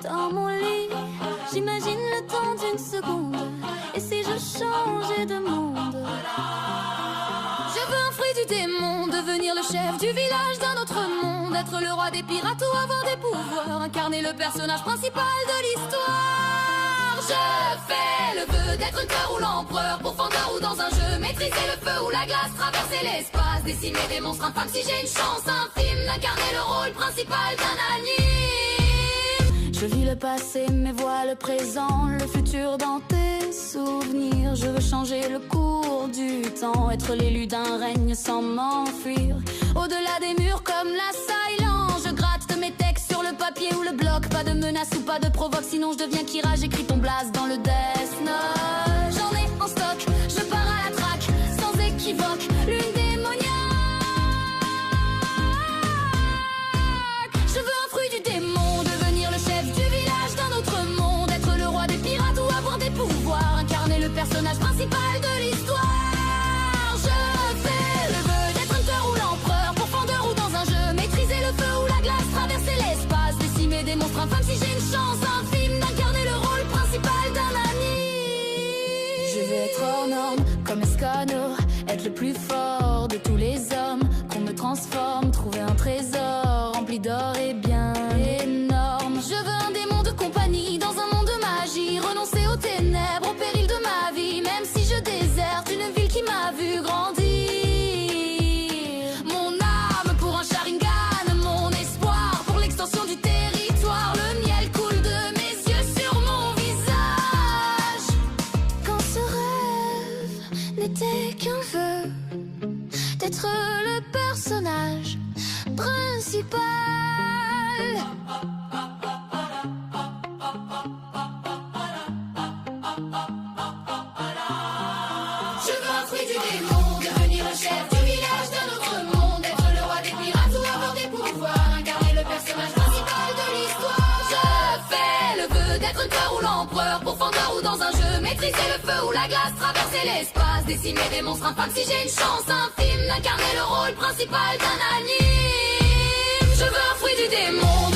Dans mon lit, j'imagine le temps d'une seconde. Et si je changeais de monde? Je veux un fruit du démon, devenir le chef du village d'un autre monde. Être le roi des pirates ou avoir des pouvoirs, incarner le personnage principal de l'histoire. Je fais le vœu d'être une peur ou l'empereur, pourfendeur ou dans un jeu, maîtriser le feu ou la glace, traverser l'espace, décimer des monstres infâmes si j'ai une chance infime d'incarner le rôle principal d'un anime. Je vis le passé mais vois le présent, le futur dans tes souvenirs. Je veux changer le cours du temps, être l'élu d'un règne sans m'enfuir. Au-delà des murs comme la silence, je gratte de mes textes sur le papier ou le bloc. Pas de menace ou pas de provoque, sinon je deviens Kira. J'écris ton blaze dans le Death Note. J'en ai en stock, je pars à la traque, sans équivoque, lune démoniaque. Je veux un fruit du démon, devenir le chef du village d'un autre monde. Être le roi des pirates ou avoir des pouvoirs, incarner le personnage principal de l'histoire. Je fais le vœu d'être un tueur ou l'empereur, pourfendeur ou dans un jeu, maîtriser le feu ou la glace, traverser l'espace, décimer des monstres infâmes si j'ai une chance infime d'incarner le rôle principal d'un anime. Je veux être hors norme comme Escanor, être le plus fort de tous les hommes, qu'on me transforme, trouver un trésor rempli d'or et bien énorme. Je veux un démon de compagnie dans un monde de magie, renoncer aux ténèbres, au péril de ma vie, même si je déserte une ville qui m'a vu grandir. Mon âme pour un Sharingan, mon espoir pour l'extension du territoire. Le miel coule de mes yeux sur mon visage. Quand ce rêve n'était qu'un vœu d'être le personnage principal. Je veux un fruit du démon, devenir le chef du village d'un autre monde. Être le roi des pirates ou avoir des pouvoirs, incarner le personnage principal de l'histoire. Je fais le vœu d'être une peur ou l'empereur, pourfendeur ou dans un jeu, maîtriser le feu ou la glace, traverser l'espace, décimer des monstres infâmes si j'ai une chance infime d'incarner le rôle principal d'un anime. Je veux un fruit du démon,